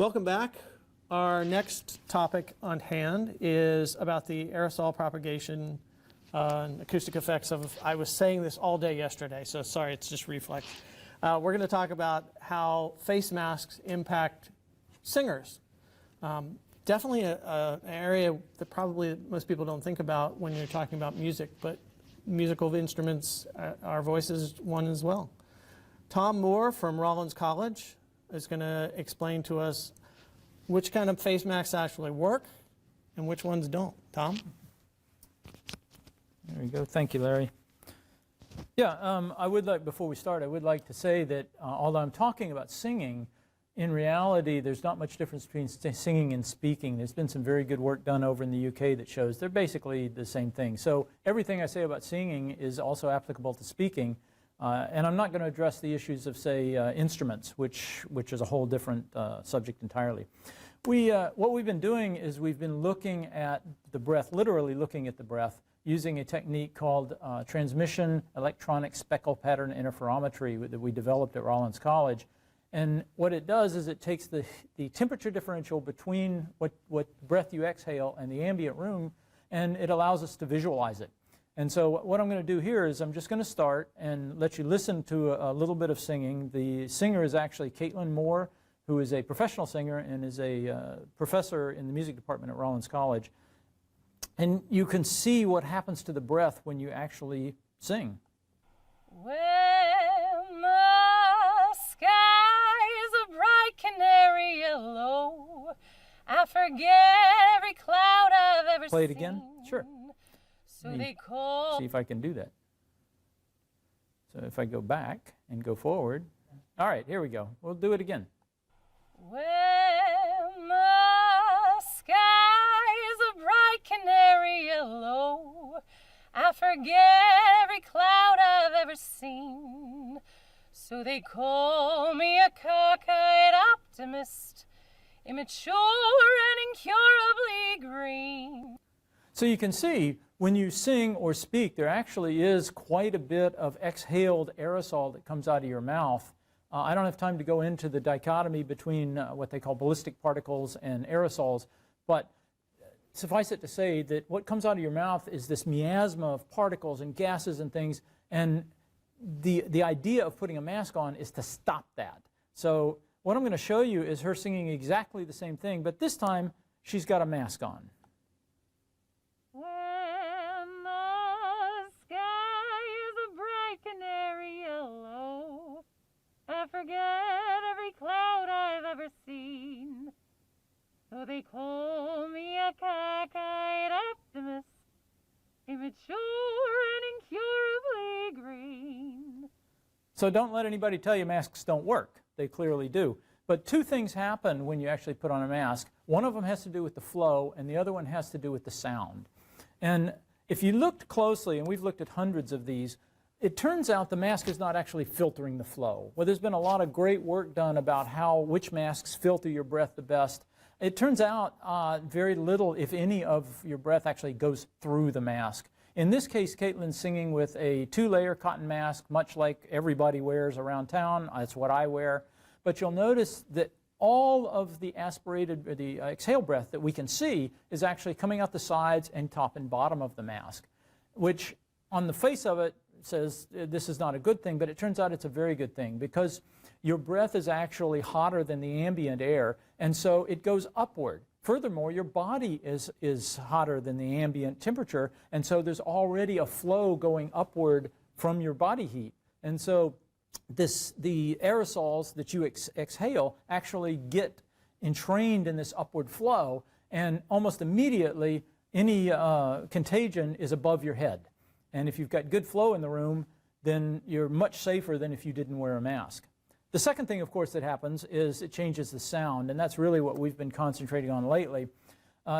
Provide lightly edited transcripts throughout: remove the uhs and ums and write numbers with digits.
Welcome back. Our next topic on hand is about the aerosol propagation and acoustic effects of, I was saying this all day yesterday, so sorry, it's just reflex. We're going to talk about how face masks impact singers. Definitely an area that probably most people don't think about when you're talking about music, but musical instruments, our voice is one as well. Tom Moore from Rollins College is going to explain to us which kind of face masks actually work and which ones don't. Tom? There we go. Thank you, Larry. Yeah, I would like, before we start, I would like to say that although I'm talking about singing, in reality, there's not much difference between singing and speaking. There's been some very good work done over in the UK that shows they're basically the same thing. So everything I say about singing is also applicable to speaking. And I'm not going to address the issues of, say, instruments, which is a whole different subject entirely. What we've been doing is we've been looking at the breath, literally looking at the breath, using a technique called transmission electronic speckle pattern interferometry that we developed at Rollins College. And what it does is it takes the temperature differential between what breath you exhale and the ambient room, and it allows us to visualize it. And so what I'm going to do here is I'm just going to start and let you listen to a little bit of singing. The singer is actually Caitlin Moore, who is a professional singer and is a professor in the music department at Rollins College. And you can see what happens to the breath when you actually sing. When the sky is a bright canary yellow, I forget every cloud I've ever seen. Play it again? Sure. So they call. See if I can do that. So if I go back and go forward. All right, here we go. We'll do it again. When the sky is a bright canary yellow, I forget every cloud I've ever seen. So they call me a cockeyed optimist, immature and incurably green. So you can see when you sing or speak, there actually is quite a bit of exhaled aerosol that comes out of your mouth. I don't have time to go into the dichotomy between what they call ballistic particles and aerosols, but suffice it to say that what comes out of your mouth is this miasma of particles and gases and things, and the idea of putting a mask on is to stop that. So what I'm going to show you is her singing exactly the same thing, but this time she's got a mask on. I forget every cloud I've ever seen. So they call me a cockeyed optimist, immature and incurably green. So don't let anybody tell you masks don't work. They clearly do. But two things happen when you actually put on a mask. One of them has to do with the flow, and the other one has to do with the sound. And if you looked closely, and we've looked at hundreds of these, it turns out the mask is not actually filtering the flow. Well, there's been a lot of great work done about which masks filter your breath the best. It turns out very little, if any, of your breath actually goes through the mask. In this case, Caitlin's singing with a 2-layer cotton mask, much like everybody wears around town. That's what I wear. But you'll notice that all of the aspirated, or the exhale breath that we can see is actually coming out the sides and top and bottom of the mask, which on the face of it says this is not a good thing, but it turns out it's a very good thing because your breath is actually hotter than the ambient air, and so it goes upward. Furthermore, your body is hotter than the ambient temperature, and so there's already a flow going upward from your body heat. And so the aerosols that you exhale actually get entrained in this upward flow, and almost immediately any contagion is above your head. And if you've got good flow in the room, then you're much safer than if you didn't wear a mask. The second thing, of course, that happens is it changes the sound, and that's really what we've been concentrating on lately.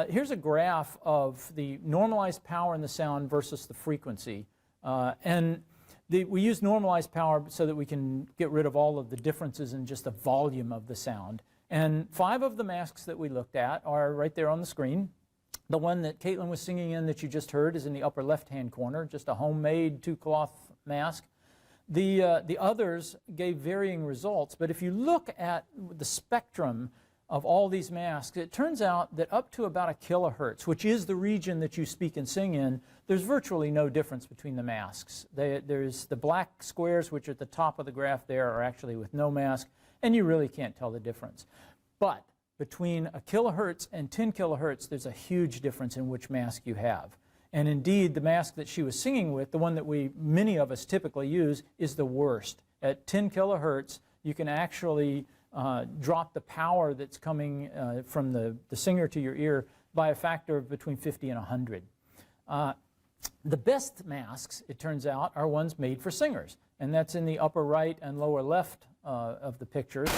Here's a graph of the normalized power in the sound versus the frequency. We use normalized power so that we can get rid of all of the differences in just the volume of the sound. And 5 of the masks that we looked at are right there on the screen. The one that Caitlin was singing in that you just heard is in the upper left-hand corner, just a homemade 2-cloth mask. The others gave varying results, but if you look at the spectrum of all these masks, it turns out that up to about 1 kilohertz, which is the region that you speak and sing in, there's virtually no difference between the masks. There's the black squares, which are at the top of the graph there, are actually with no mask, and you really can't tell the difference. But between 1 kilohertz and 10 kilohertz, there's a huge difference in which mask you have. And indeed, the mask that she was singing with, the one that many of us typically use, is the worst. At 10 kilohertz, you can actually drop the power that's coming from the singer to your ear by a factor of between 50 and 100. The best masks, it turns out, are ones made for singers, and that's in the upper right and lower left of the pictures.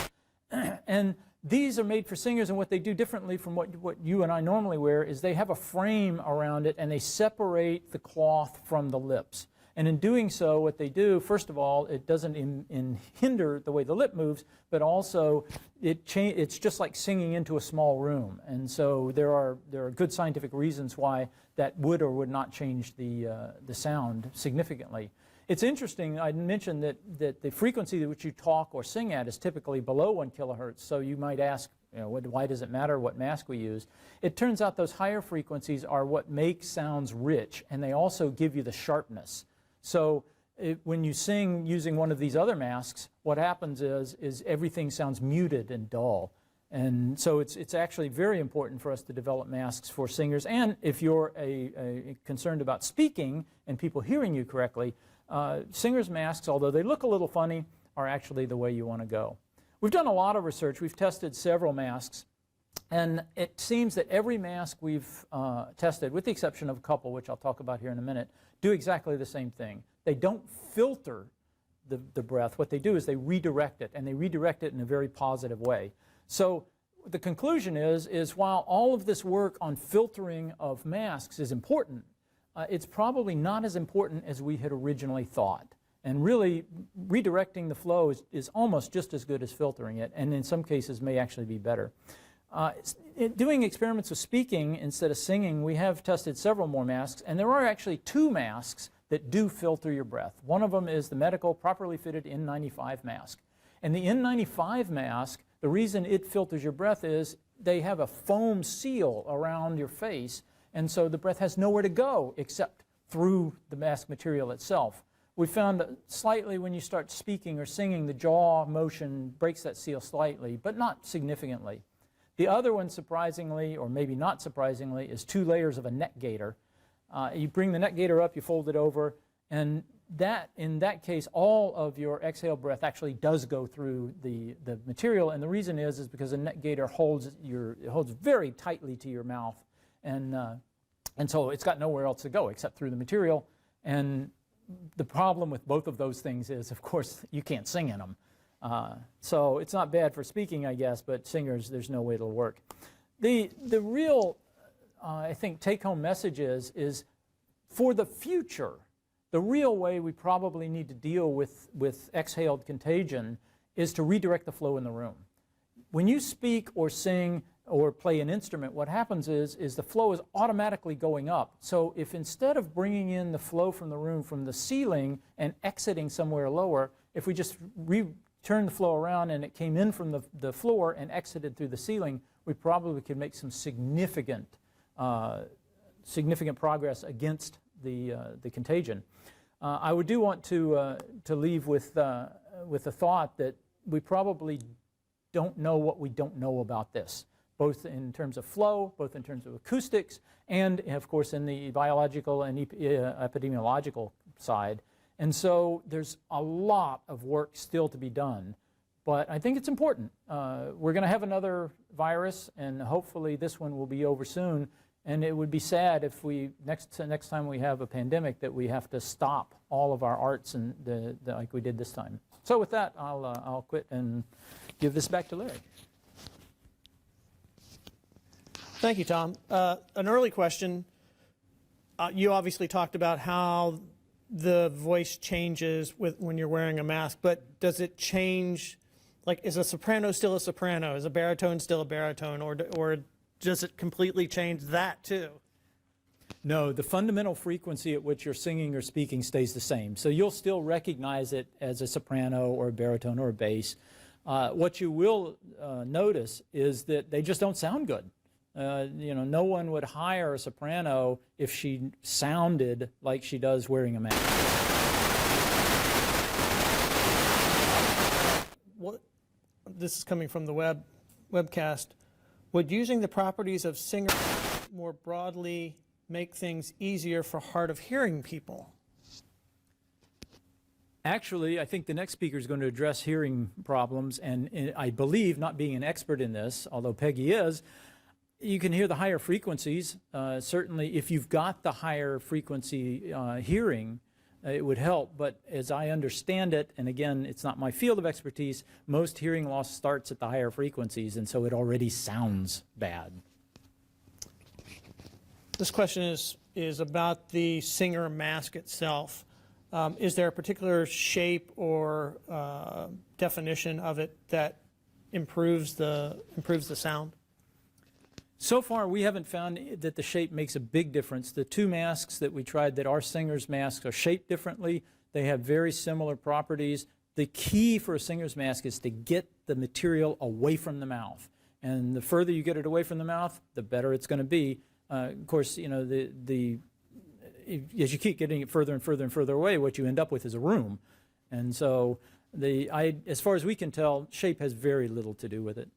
And these are made for singers, and what they do differently from what you and I normally wear is they have a frame around it, and they separate the cloth from the lips. And in doing so, what they do, first of all, it doesn't hinder the way the lip moves, but also it's just like singing into a small room. And so there are good scientific reasons why that would or would not change the sound significantly. It's interesting, I mentioned that the frequency at which you talk or sing at is typically below 1 kilohertz, so you might ask, why does it matter what mask we use? It turns out those higher frequencies are what make sounds rich, and they also give you the sharpness. So when you sing using one of these other masks, what happens is everything sounds muted and dull. And so it's actually very important for us to develop masks for singers. And if you're concerned about speaking and people hearing you correctly, singers' masks, although they look a little funny, are actually the way you want to go. We've done a lot of research. We've tested several masks. And it seems that every mask we've tested, with the exception of a couple, which I'll talk about here in a minute, do exactly the same thing. They don't filter the breath. What they do is they redirect it, and they redirect it in a very positive way. So the conclusion is while all of this work on filtering of masks is important, it's probably not as important as we had originally thought. And really, redirecting the flow is almost just as good as filtering it, and in some cases may actually be better. Doing experiments with speaking instead of singing, we have tested several more masks, and there are actually 2 masks that do filter your breath. One of them is the medical properly fitted N95 mask. And the N95 mask, the reason it filters your breath is they have a foam seal around your face, and so the breath has nowhere to go except through the mask material itself. We found that slightly when you start speaking or singing, the jaw motion breaks that seal slightly, but not significantly. The other one, surprisingly, or maybe not surprisingly, is 2 layers of a neck gaiter. You bring the neck gaiter up, you fold it over, and in that case, all of your exhale breath actually does go through the material, and the reason is because the neck gaiter holds very tightly to your mouth, and so it's got nowhere else to go except through the material. And the problem with both of those things is, of course, you can't sing in them. So it's not bad for speaking, I guess, but singers, there's no way it'll work. The real, I think, take-home message is for the future, the real way we probably need to deal with exhaled contagion is to redirect the flow in the room. When you speak or sing or play an instrument, what happens is the flow is automatically going up. So if instead of bringing in the flow from the room from the ceiling and exiting somewhere lower, if we just turn the flow around and it came in from the floor and exited through the ceiling, we probably could make some significant progress against the contagion. I do want to leave with the thought that we probably don't know what we don't know about this, both in terms of flow, both in terms of acoustics, and of course in the biological and epidemiological side. And so there's a lot of work still to be done, but I think it's important. We're going to have another virus, and hopefully this one will be over soon. And it would be sad if next time we have a pandemic, that we have to stop all of our arts and like we did this time. So with that, I'll quit and give this back to Larry. Thank you, Tom. An early question. You obviously talked about how the voice changes when you're wearing a mask, but does it change? Like, is a soprano still a soprano? Is a baritone still a baritone? Or does it completely change that too? No, the fundamental frequency at which you're singing or speaking stays the same. So you'll still recognize it as a soprano or a baritone or a bass. What you will notice is that they just don't sound good. No one would hire a soprano if she sounded like she does wearing a mask. This is coming from the webcast. Would using the properties of singers more broadly make things easier for hard of hearing people? Actually, I think the next speaker is going to address hearing problems, and I believe, not being an expert in this, although Peggy is, you can hear the higher frequencies. Certainly, if you've got the higher frequency hearing, it would help. But as I understand it, and again, it's not my field of expertise, most hearing loss starts at the higher frequencies, and so it already sounds bad. This question is about the singer mask itself. Is there a particular shape or definition of it that improves the sound? So far, we haven't found that the shape makes a big difference. The two masks that we tried that are singer's masks are shaped differently. They have very similar properties. The key for a singer's mask is to get the material away from the mouth. And the further you get it away from the mouth, the better it's going to be. Of course, as you keep getting it further and further and further away, what you end up with is a room. And so, as far as we can tell, shape has very little to do with it.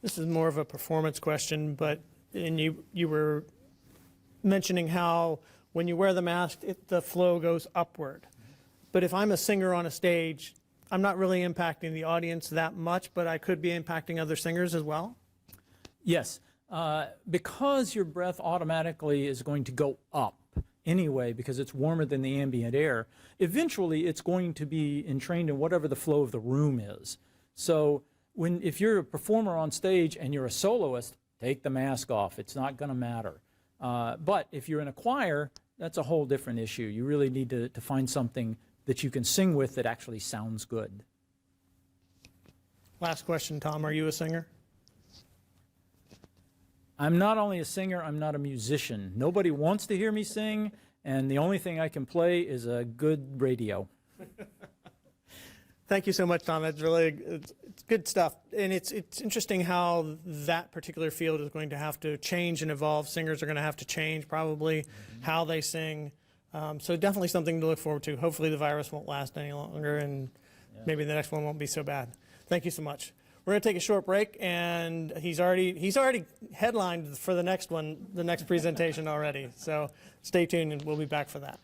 This is more of a performance question, but you were mentioning how when you wear the mask, the flow goes upward. But if I'm a singer on a stage, I'm not really impacting the audience that much, but I could be impacting other singers as well? Yes. Because your breath automatically is going to go up anyway because it's warmer than the ambient air, eventually it's going to be entrained in whatever the flow of the room is. So if you're a performer on stage and you're a soloist, take the mask off. It's not going to matter. But if you're in a choir, that's a whole different issue. You really need to find something that you can sing with that actually sounds good. Last question, Tom. Are you a singer? I'm not only a singer, I'm not a musician. Nobody wants to hear me sing, and the only thing I can play is a good radio. Thank you so much, Tom. That's it's good stuff. And it's interesting how that particular field is going to have to change and evolve. Singers are going to have to change probably how they sing. So definitely something to look forward to. Hopefully the virus won't last any longer, and maybe the next one won't be so bad. Thank you so much. We're going to take a short break, and he's already headlined for the next one, the next presentation already. So stay tuned, and we'll be back for that.